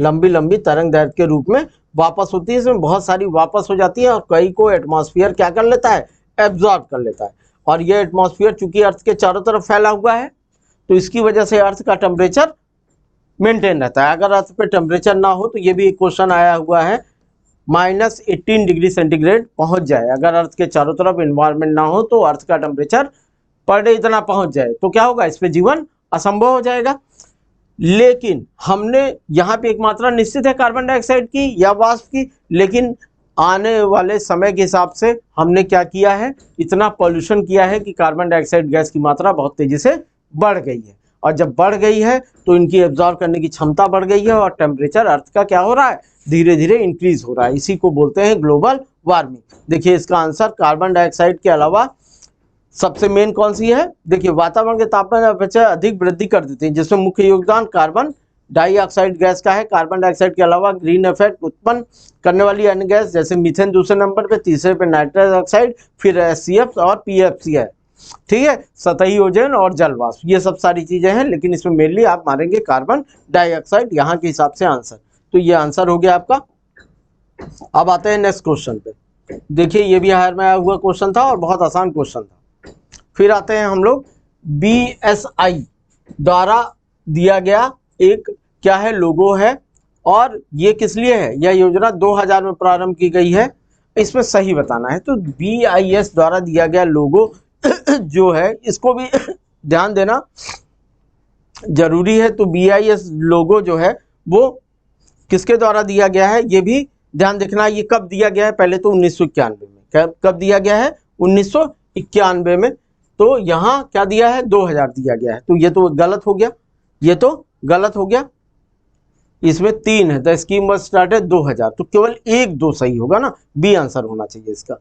लंबी लंबी तरंग दैर्घ्य के रूप में वापस होती है। इसमें बहुत सारी वापस हो जाती है, और कई को एटमॉस्फेयर क्या कर लेता है, एब्जॉर्ब कर लेता है। और ये एटमॉस्फेयर चूंकि अर्थ के चारों तरफ फैला हुआ है, तो इसकी वजह से अर्थ का टेम्परेचर मेंटेन रहता है। अगर अर्थ पे टेम्परेचर ना हो, तो ये भी एक क्वेश्चन आया हुआ है, -18 डिग्री सेंटीग्रेड पहुंच जाए, अगर अर्थ के चारों तरफ इन्वायरमेंट ना हो तो अर्थ का टेम्परेचर पर डे इतना पहुंच जाए, तो क्या होगा, इस पे जीवन असंभव हो जाएगा। लेकिन हमने यहाँ पे एक मात्रा निश्चित है कार्बन डाइऑक्साइड की या वाष्प की, लेकिन आने वाले समय के हिसाब से हमने क्या किया है, इतना पॉल्यूशन किया है कि कार्बन डाइऑक्साइड गैस की मात्रा बहुत तेजी से बढ़ गई है। और जब बढ़ गई है तो इनकी एब्जॉर्ब करने की क्षमता बढ़ गई है, और टेम्परेचर अर्थ का क्या हो रहा है, धीरे धीरे इंक्रीज हो रहा है। इसी को बोलते हैं ग्लोबल वार्मिंग। देखिए इसका आंसर कार्बन डाइऑक्साइड के अलावा सबसे मेन कौन सी है, देखिए वातावरण के तापमान में अपेक्षा अधिक वृद्धि कर देते हैं, जिसमें मुख्य योगदान कार्बन डाइऑक्साइड गैस का है। कार्बन डाइऑक्साइड के अलावा ग्रीन इफेक्ट उत्पन्न करने वाली अन्य गैस जैसे मीथेन दूसरे नंबर पे, तीसरे पे नाइट्रस ऑक्साइड, फिर HCF और PFC है, ठीक है, सतही ओजोन और जलवाष्प, ये सब सारी चीजें हैं। लेकिन इसमें मेनली आप मारेंगे कार्बन डाइऑक्साइड यहाँ के हिसाब से आंसर। तो ये आंसर हो गया आपका। अब आते हैं नेक्स्ट क्वेश्चन पे। देखिए ये भी हायर में आया हुआ क्वेश्चन था और बहुत आसान क्वेश्चन था। फिर आते हैं हम लोग BSI द्वारा दिया गया एक क्या है, लोगो है, और ये किस लिए है, यह योजना 2000 में प्रारंभ की गई है, इसमें सही बताना है। तो BIS द्वारा दिया गया लोगो जो है, इसको भी ध्यान देना जरूरी है। तो BIS लोगो जो है वो किसके द्वारा दिया गया है, ये भी ध्यान देखना। ये कब दिया गया है, पहले तो 1991 में, कब दिया गया है, 1991 में। तो यहाँ क्या दिया है, 2000 दिया गया है, तो ये तो गलत हो गया, ये तो गलत हो गया। इसमें 3 है, द स्कीम वाज स्टार्टेड 2000, तो केवल 1-2 सही होगा ना, बी आंसर होना चाहिए इसका।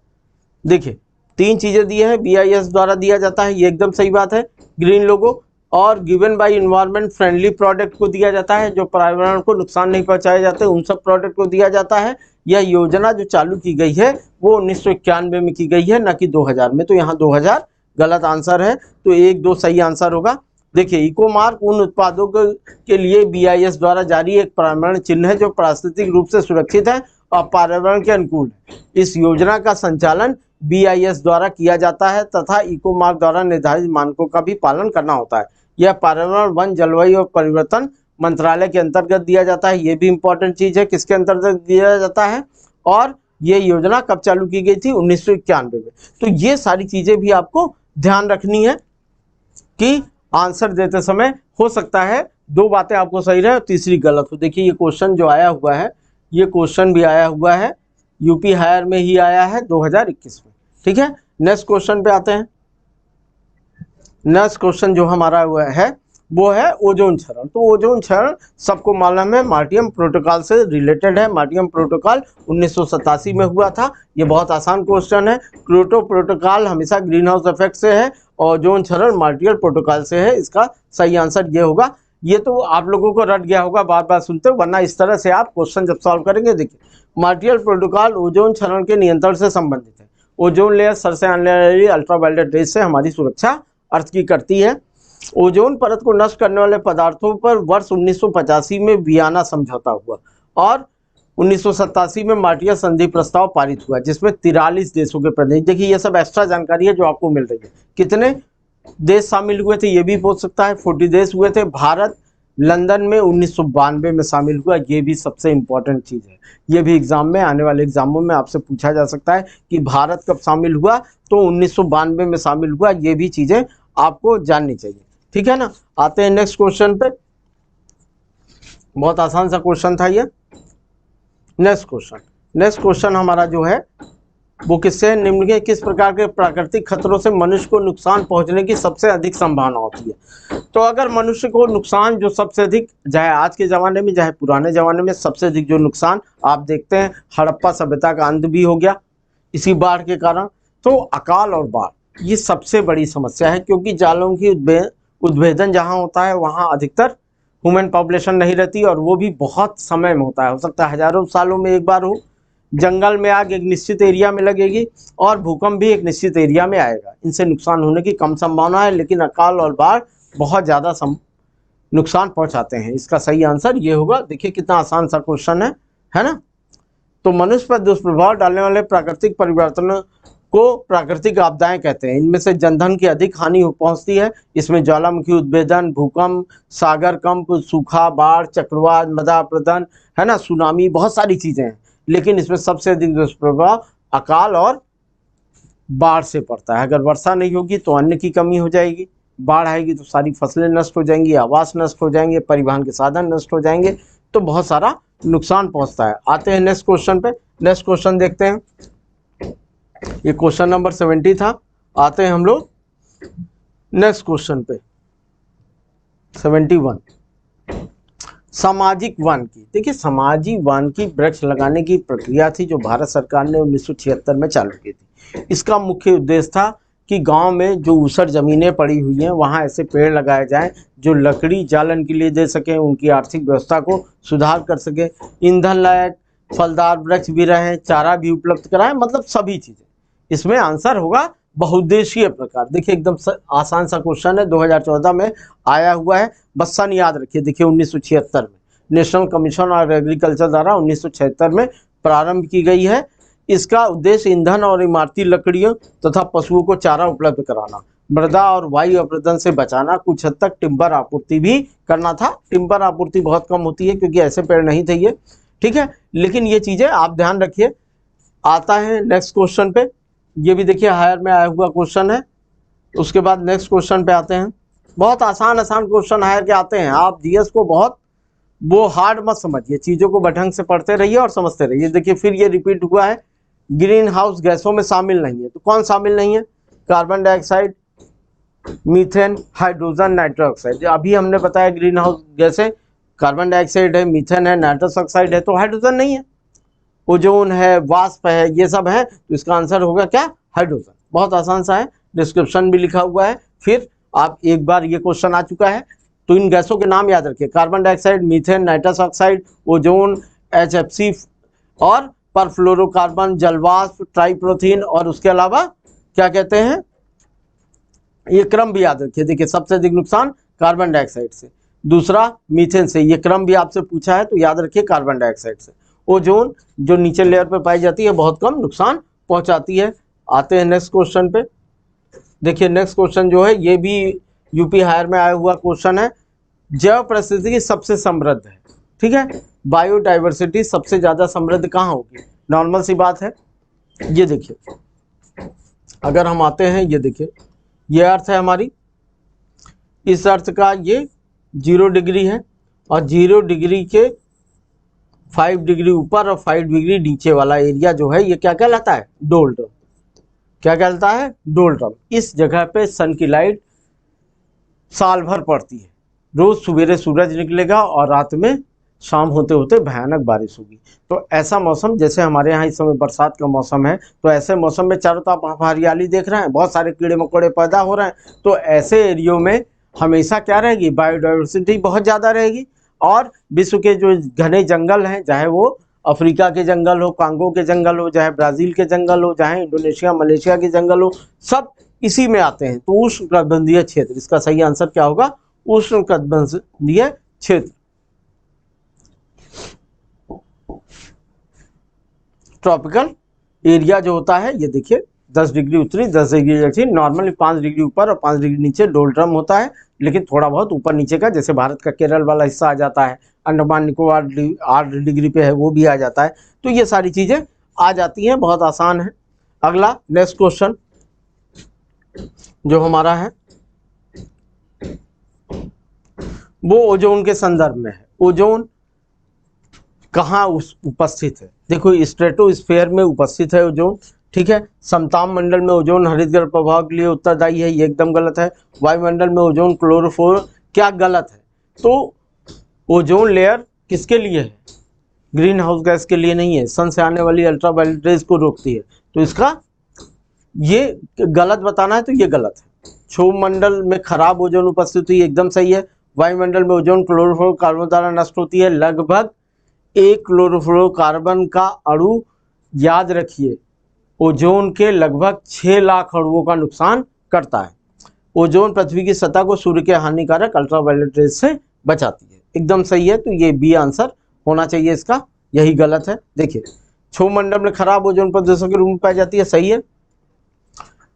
देखिए 3 चीजें दी है, BIS द्वारा दिया जाता है, ये एकदम सही बात है। ग्रीन लोगो और given by environment friendly product को दिया जाता है, जो पर्यावरण को नुकसान नहीं पहुंचाए जाते, उन सब प्रोडक्ट को दिया जाता है। यह योजना जो चालू की गई है वो 1991 में की गई है, न कि 2000 में। तो यहाँ 2000 गलत आंसर है, तो 1-2 सही आंसर होगा। देखिए इको मार्क उन उत्पादों के लिए BIS द्वारा जारी एक प्रमाण चिन्ह है जो पारिस्थितिक रूप से सुरक्षित है और पर्यावरण के अनुकूल है। इस योजना का संचालन BIS द्वारा किया जाता है तथा इको मार्क द्वारा निर्धारित मानकों का भी पालन करना होता है। यह पर्यावरण, वन, जलवायु और परिवर्तन मंत्रालय के अंतर्गत दिया जाता है। ये भी इंपॉर्टेंट चीज है, किसके अंतर्गत दिया जाता है, और ये योजना कब चालू की गई थी, 1991 में। तो ये सारी चीजें भी आपको ध्यान रखनी है कि आंसर देते समय हो सकता है 2 बातें आपको सही रहे और तीसरी गलत हो। देखिए ये क्वेश्चन जो आया हुआ है, ये क्वेश्चन भी आया हुआ है, यूपी हायर में ही आया है 2021 में, ठीक है। नेक्स्ट क्वेश्चन पे आते हैं। नेक्स्ट क्वेश्चन जो हमारा हुआ है वो है ओजोन क्षरण। तो ओजोन क्षरण सबको मालूम है, मार्टियम प्रोटोकॉल से रिलेटेड है। मार्टियम प्रोटोकॉल 1987 में हुआ था। ये बहुत आसान क्वेश्चन है। क्योटो प्रोटोकॉल हमेशा ग्रीन हाउस इफेक्ट से है, और ओजोन क्षरण मार्टियल प्रोटोकॉल से है। इसका सही आंसर ये होगा। ये तो आप लोगों को रट गया होगा बार बार सुनते हो, वरना इस तरह से आप क्वेश्चन जब सॉल्व करेंगे। देखिए मार्टियल प्रोटोकॉल ओजोन क्षरण के नियंत्रण से संबंधित है। ओजोन लेयर सर से आने वाली अल्ट्रावायलेट रेज से हमारी सुरक्षा अर्थ की करती है। ओजोन परत को नष्ट करने वाले पदार्थों पर वर्ष 1985 में वियना समझौता हुआ, और 1987 में मार्टियल संधि प्रस्ताव पारित हुआ, जिसमें 43 देशों के प्रतिनिधि। देखिए ये सब एक्स्ट्रा जानकारी है जो आपको मिल रही है। कितने देश शामिल हुए थे ये भी पूछ सकता है। 40 देश हुए थे। भारत लंदन में 1992 में शामिल हुआ। ये भी सबसे इम्पोर्टेंट चीज़ है, ये भी एग्जाम में, आने वाले एग्जामों में आपसे पूछा जा सकता है कि भारत कब शामिल हुआ, तो 1992 में शामिल हुआ। ये भी चीज़ें आपको जाननी चाहिए, ठीक है ना। आते हैं नेक्स्ट क्वेश्चन पे, बहुत आसान सा क्वेश्चन था ये। नेक्स्ट क्वेश्चन हमारा जो है वो किससे, निम्न के किस प्रकार के प्राकृतिक खतरों से मनुष्य को नुकसान पहुंचने की सबसे अधिक संभावना होती है। तो अगर मनुष्य को नुकसान जो सबसे अधिक, चाहे आज के ज़माने में चाहे पुराने ज़माने में, सबसे अधिक जो नुकसान आप देखते हैं, हड़प्पा सभ्यता का अंत भी हो गया इसी बाढ़ के कारण। तो अकाल और बाढ़ ये सबसे बड़ी समस्या है, क्योंकि जालों की उद्भेदन जहाँ होता है वहाँ अधिकतर ह्यूमन पॉपुलेशन नहीं रहती, और वो भी बहुत समय में होता है, हो सकता है हजारों सालों में एक बार हो। जंगल में आग एक निश्चित एरिया में लगेगी, और भूकंप भी एक निश्चित एरिया में आएगा। इनसे नुकसान होने की कम संभावना है, लेकिन अकाल और बाढ़ बहुत ज़्यादा नुकसान पहुंचाते हैं। इसका सही आंसर ये होगा। देखिए कितना आसान सा क्वेश्चन है ना। तो मनुष्य पर दुष्प्रभाव डालने वाले प्राकृतिक परिवर्तनों को प्राकृतिक आपदाएं कहते हैं। इनमें से जनधन की अधिक हानि पहुंचती है। इसमें ज्वालामुखी उद्भेदन, भूकंप, सागर कंप, सूखा, बाढ़, चक्रवात, मृदा अपरदन, है ना, सुनामी, बहुत सारी चीजें हैं। लेकिन इसमें सबसे अधिक दुष्प्रभाव अकाल और बाढ़ से पड़ता है। अगर वर्षा नहीं होगी तो अन्न की कमी हो जाएगी, बाढ़ आएगी तो सारी फसलें नष्ट हो जाएंगी, आवास नष्ट हो जाएंगे, परिवहन के साधन नष्ट हो जाएंगे, तो बहुत सारा नुकसान पहुंचता है। आते हैं नेक्स्ट क्वेश्चन पे। नेक्स्ट क्वेश्चन देखते हैं, ये क्वेश्चन नंबर 70 था। आते हैं हम लोग नेक्स्ट क्वेश्चन पे, 71, सामाजिक वन की। देखिए सामाजिक वन की वृक्ष लगाने की प्रक्रिया थी जो भारत सरकार ने 1976 में चालू की थी। इसका मुख्य उद्देश्य था कि गांव में जो ऊसर ज़मीनें पड़ी हुई हैं वहां ऐसे पेड़ लगाए जाएं जो लकड़ी जालन के लिए दे सकें, उनकी आर्थिक व्यवस्था को सुधार कर सके, ईंधन लायक फलदार वृक्ष भी रहें, चारा भी उपलब्ध कराएं, मतलब सभी चीज़ें। इसमें आंसर होगा बहुउद्देशीय प्रकार। देखिए एकदम आसान सा क्वेश्चन है, 2014 में आया हुआ है, बस सन याद रखिए। देखिए 1976 में नेशनल कमीशन ऑन एग्रीकल्चर द्वारा 1976 में प्रारंभ की गई है। इसका उद्देश्य ईंधन और इमारती लकड़ियों तथा पशुओं को चारा उपलब्ध कराना, मृदा और वायु अपरदन से बचाना, कुछ हद तक टिम्बर आपूर्ति भी करना था। टिम्बर आपूर्ति बहुत कम होती है क्योंकि ऐसे पेड़ नहीं थे ये, ठीक है, लेकिन ये चीज़ें आप ध्यान रखिए। आता है नेक्स्ट क्वेश्चन पे, ये भी देखिए हायर में आया हुआ क्वेश्चन है। उसके बाद नेक्स्ट क्वेश्चन पे आते हैं। बहुत आसान क्वेश्चन हायर के आते हैं। आप जीएस को बहुत वो हार्ड मत समझिए, चीज़ों को ढंग से पढ़ते रहिए और समझते रहिए। देखिए फिर ये रिपीट हुआ है, ग्रीन हाउस गैसों में शामिल नहीं है। तो कौन शामिल नहीं है? Carbon dioxide, methane, hydrogen, nitrous oxide. अभी हमने बताया ग्रीन हाउस गैसें कार्बन डाइऑक्साइड है, मीथेन है, नाइट्रस ऑक्साइड है, तो हाइड्रोजन नहीं है। ओजोन है, वाष्प है, ये सब है, तो इसका आंसर होगा क्या? हाइड्रोजन। बहुत आसान सा है, डिस्क्रिप्शन भी लिखा हुआ है। फिर आप एक बार ये क्वेश्चन आ चुका है, तो इन गैसों के नाम याद रखिए, carbon dioxide, methane, nitrous oxide, ozone, HFC और परफ्लोरोकार्बन, जलवाष्प, ट्राइप्रोथीन, और उसके अलावा क्या कहते हैं, ये क्रम भी याद रखिए। देखिए सबसे अधिक नुकसान कार्बन डाइऑक्साइड से, दूसरा मीथेन से, ये क्रम भी आपसे पूछा है तो याद रखिए कार्बन डाइऑक्साइड से। ओजोन जो नीचे लेयर पे पाई जाती है बहुत कम नुकसान पहुंचाती है। आते हैं नेक्स्ट क्वेश्चन पे। देखिए नेक्स्ट क्वेश्चन जो है ये भी यूपी हायर में आया हुआ क्वेश्चन है। जैव परिस्थिति सबसे समृद्ध है, ठीक है, बायोडाइवर्सिटी सबसे ज़्यादा समृद्ध कहाँ होगी? नॉर्मल सी बात है। ये देखिए अगर हम आते हैं, ये देखिए ये अर्थ है हमारी, इस अर्थ का ये 0 डिग्री है, और 0 डिग्री के 5 डिग्री ऊपर और 5 डिग्री नीचे वाला एरिया जो है ये क्या कहलाता है? डोल्टम। क्या कहलाता है? डोल्टम। इस जगह पे सन की लाइट साल भर पड़ती है। रोज सवेरे सूरज निकलेगा और रात में शाम होते होते भयानक बारिश होगी। तो ऐसा मौसम, जैसे हमारे यहाँ इस समय बरसात का मौसम है, तो ऐसे मौसम में चारों तरफ आप हरियाली देख रहे हैं, बहुत सारे कीड़े मकोड़े पैदा हो रहे हैं, तो ऐसे एरियो में हमेशा क्या रहेगी? बायोडाइवर्सिटी बहुत ज़्यादा रहेगी। और विश्व के जो घने जंगल हैं, चाहे वो अफ्रीका के जंगल हो, कांगो के जंगल हो, चाहे ब्राज़ील के जंगल हो, चाहे इंडोनेशिया मलेशिया के जंगल हो, सब इसी में आते हैं। तो उष्णकटिबंधीय क्षेत्र, इसका सही आंसर क्या होगा? उष्णकटिबंधीय क्षेत्र। ट्रॉपिकल एरिया जो होता है, ये देखिए 10 डिग्री उत्तरी 10 डिग्री दक्षिण, नॉर्मली 5 डिग्री ऊपर और 5 डिग्री नीचे डोलड्रम होता है, लेकिन थोड़ा बहुत ऊपर नीचे का, जैसे भारत का केरल वाला हिस्सा आ जाता है, अंडमान निकोबार 8 डिग्री पे है वो भी आ जाता है। तो ये सारी चीज़ें आ जाती हैं, बहुत आसान है। अगला नेक्स्ट क्वेश्चन जो हमारा है वो ओजोन के संदर्भ में है। ओजोन कहाँ उपस्थित है? देखो स्ट्रेटोस्फेयर में उपस्थित है ओजोन, ठीक है। समताप मंडल में ओजोन हरितगृह प्रभाव के लिए उत्तरदायी है, ये एकदम गलत है। वायुमंडल में ओजोन क्लोरोफोर, क्या गलत है? तो ओजोन लेयर किसके लिए है? ग्रीन हाउस गैस के लिए नहीं है, सन से आने वाली अल्ट्रावायलेट रेज को रोकती है। तो इसका ये गलत बताना है तो ये गलत है। क्षोभमंडल में खराब ओजोन उपस्थित हुई, एकदम सही है। वायुमंडल में ओजोन क्लोरोफ्लोरोकार्बन द्वारा नष्ट होती है। लगभग 1 क्लोरोफ्लोरोकार्बन का अणु, याद रखिए, ओजोन के लगभग 6 लाख अणुओं का नुकसान करता है। ओजोन पृथ्वी की सतह को सूर्य के हानिकारक अल्ट्रावायलेट रेज से बचाती है, एकदम सही है। तो ये बी आंसर होना चाहिए इसका, यही गलत है। देखिए, क्षोभमंडल में खराब ओजोन प्रदूषक के रूप में पाई जाती है, सही है।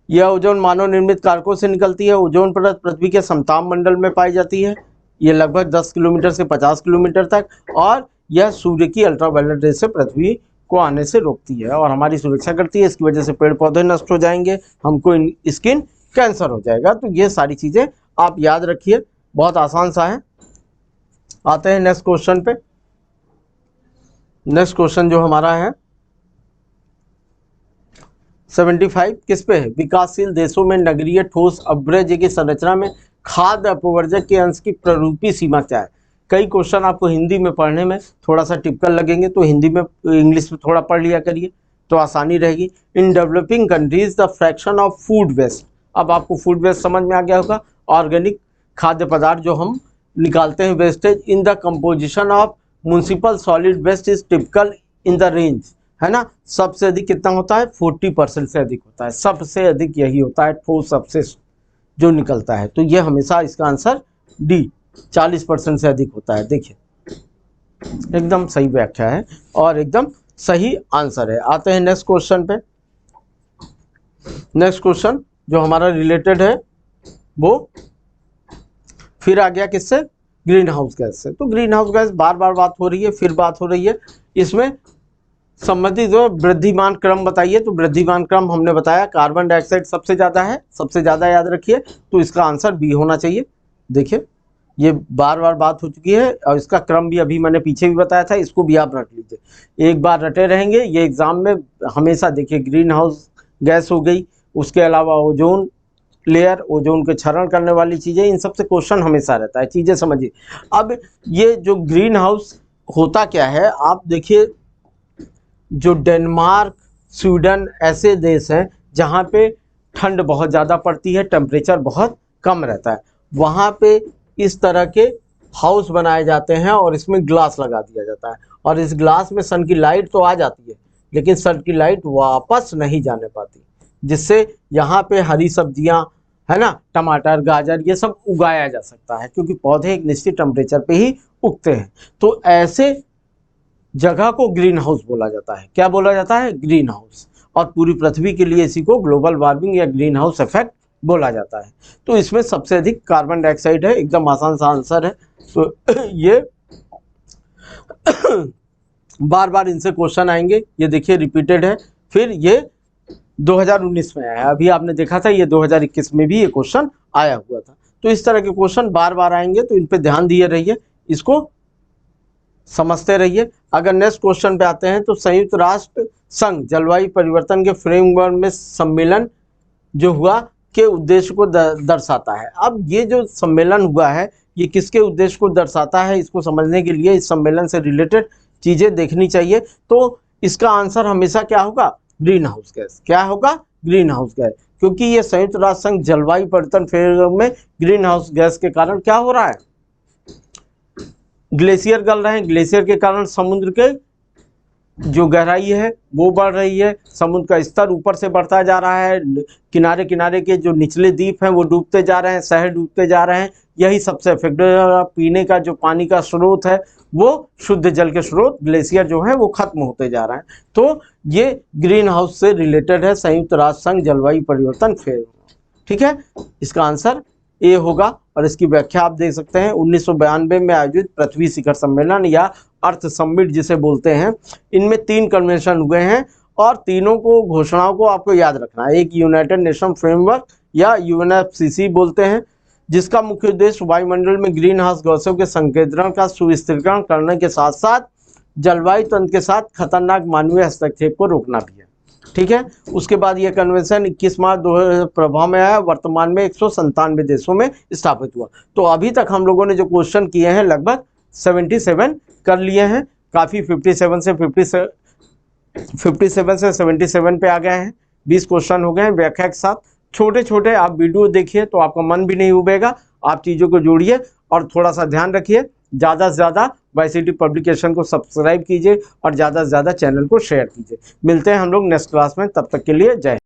यह ओजोन मानव निर्मित कारकों से निकलती है। ओजोन परत पृथ्वी के समताप मंडल में पाई जाती है, ये लगभग 10 किलोमीटर से 50 किलोमीटर तक, और यह सूर्य की अल्ट्रावायलेट रेज से पृथ्वी को आने से रोकती है और हमारी सुरक्षा करती है। इसकी वजह से पेड़ पौधे नष्ट हो जाएंगे, हमको स्किन कैंसर हो जाएगा। तो ये सारी चीज़ें आप याद रखिए, बहुत आसान सा है। आते हैं नेक्स्ट क्वेश्चन पे। नेक्स्ट क्वेश्चन जो हमारा है 75 किस पे है? विकासशील देशों में नगरीय ठोस अपव्यय की संरचना में खाद्य अपवर्जक के अंश की प्ररूपी सीमा क्या है? कई क्वेश्चन आपको हिंदी में पढ़ने में थोड़ा सा टिपिकल लगेंगे, तो हिंदी में इंग्लिश में थोड़ा पढ़ लिया करिए तो आसानी रहेगी। In developing countries the fraction of food waste, अब आपको फूड वेस्ट समझ में आ गया होगा, ऑर्गेनिक खाद्य पदार्थ जो हम निकालते हैं wastage, in the composition of municipal solid waste is typical in the range, है ना। सबसे अधिक कितना होता है? 40% से अधिक होता है, सबसे अधिक यही होता है ठोस अपशिष्ट जो निकलता है। तो ये हमेशा इसका आंसर डी 40% से अधिक होता है। देखिए, एकदम सही व्याख्या है और एकदम सही आंसर है। आते हैं नेक्स्ट क्वेश्चन पे। नेक्स्ट क्वेश्चन जो हमारा रिलेटेड है वो फिर आ गया किससे? ग्रीन हाउस गैस से। तो ग्रीन हाउस गैस बार बार बात हो रही है, फिर बात हो रही है, इसमें संबंधित जो वृद्धिमान क्रम बताइए। तो वृद्धिमान क्रम हमने बताया कार्बन डाइऑक्साइड सबसे ज़्यादा है, सबसे ज़्यादा याद रखिए, तो इसका आंसर बी होना चाहिए। देखिए, ये बार बार बात हो चुकी है और इसका क्रम भी अभी मैंने पीछे भी बताया था, इसको भी आप रट लीजिए, एक बार रटे रहेंगे ये एग्जाम में हमेशा। देखिए, ग्रीन हाउस गैस हो गई, उसके अलावा ओजोन लेयर, ओजोन के क्षरण करने वाली चीज़ें, इन सब से क्वेश्चन हमेशा रहता है, चीज़ें समझिए। अब ये जो ग्रीन हाउस होता क्या है, आप देखिए, जो डेनमार्क, स्वीडन ऐसे देश हैं जहाँ पे ठंड बहुत ज़्यादा पड़ती है, टेम्परेचर बहुत कम रहता है, वहाँ पे इस तरह के हाउस बनाए जाते हैं और इसमें ग्लास लगा दिया जाता है, और इस ग्लास में सन की लाइट तो आ जाती है लेकिन सन की लाइट वापस नहीं जाने पाती, जिससे यहाँ पे हरी सब्जियाँ, है ना, टमाटर, गाजर, ये सब उगाया जा सकता है, क्योंकि पौधे एक निश्चित टेम्परेचर पे ही उगते हैं। तो ऐसे जगह को ग्रीन हाउस बोला जाता है। क्या बोला जाता है? Green house. और पूरी पृथ्वी के लिए इसी को ग्लोबल वार्मिंग या ग्रीन हाउस इफेक्ट बोला जाता है। तो इसमें सबसे अधिक कार्बन डाइऑक्साइड है, एकदम आसान सा आंसर है। तो ये बार बार इनसे क्वेश्चन आएंगे, ये देखिए रिपीटेड है। फिर ये 2019 में आया, अभी आपने देखा था ये 2021 में भी ये क्वेश्चन आया हुआ था। तो इस तरह के क्वेश्चन बार बार आएंगे, तो इन पे ध्यान दिए रहिए, इसको समझते रहिए। अगर नेक्स्ट क्वेश्चन पे आते हैं, तो संयुक्त राष्ट्र संघ जलवायु परिवर्तन के फ्रेमवर्क में सम्मेलन जो हुआ के उद्देश्य को दर्शाता है। अब ये जो सम्मेलन हुआ है, ये किसके उद्देश्य को दर्शाता है, इसको समझने के लिए इस सम्मेलन से रिलेटेड चीज़ें देखनी चाहिए। तो इसका आंसर हमेशा क्या होगा? Green house gas. क्या होगा? ग्रीन हाउस गैस, क्योंकि ये संयुक्त राष्ट्र संघ जलवायु परिवर्तन फ्रेमवर्क में ग्रीन हाउस गैस के कारण क्या हो रहा है? ग्लेशियर गल रहे हैं, ग्लेशियर के कारण समुद्र के जो गहराई है वो बढ़ रही है, समुद्र का स्तर ऊपर से बढ़ता जा रहा है, किनारे किनारे के जो निचले द्वीप हैं वो डूबते जा रहे हैं, शहर डूबते जा रहे हैं। यही सबसे इफेक्ट पीने का जो पानी का स्रोत है वो शुद्ध जल के स्रोत ग्लेशियर जो है वो खत्म होते जा रहे हैं। तो ये ग्रीन हाउस से रिलेटेड है, संयुक्त राष्ट्र संघ जलवायु परिवर्तन फेज। ठीक है, इसका आंसर ए होगा। और इसकी व्याख्या आप देख सकते हैं 1992 में आयोजित पृथ्वी शिखर सम्मेलन या अर्थ समिट जिसे बोलते हैं, इनमें 3 कन्वेंशन हुए हैं और तीनों को घोषणाओं को आपको याद रखना है। एक यूनाइटेड नेशन फ्रेमवर्क या यूएनएफसीसी बोलते हैं, जिसका मुख्य उद्देश्य वायुमंडल में ग्रीन हाउस गैसों के संकेंद्रण का सुस्थिरीकरण करने के साथ साथ जलवायु तंत्र के साथ खतरनाक मानवीय हस्तक्षेप को रोकना भी है। ठीक है, उसके बाद यह कन्वेंशन 21 मार्च 2000 प्रभाव में आया, वर्तमान में 197 देशों में स्थापित हुआ। तो अभी तक हम लोगों ने जो क्वेश्चन किए हैं लगभग 77 कर लिए हैं, काफ़ी 57 से 77 पे आ गए हैं, 20 क्वेश्चन हो गए हैं व्याख्या के साथ। छोटे छोटे आप वीडियो देखिए तो आपका मन भी नहीं उबेगा, आप चीज़ों को जोड़िए और थोड़ा सा ध्यान रखिए। ज़्यादा से ज़्यादा YCT पब्लिकेशन को सब्सक्राइब कीजिए और ज़्यादा से ज़्यादा चैनल को शेयर कीजिए। मिलते हैं हम लोग नेक्स्ट क्लास में, तब तक के लिए जय हिंद।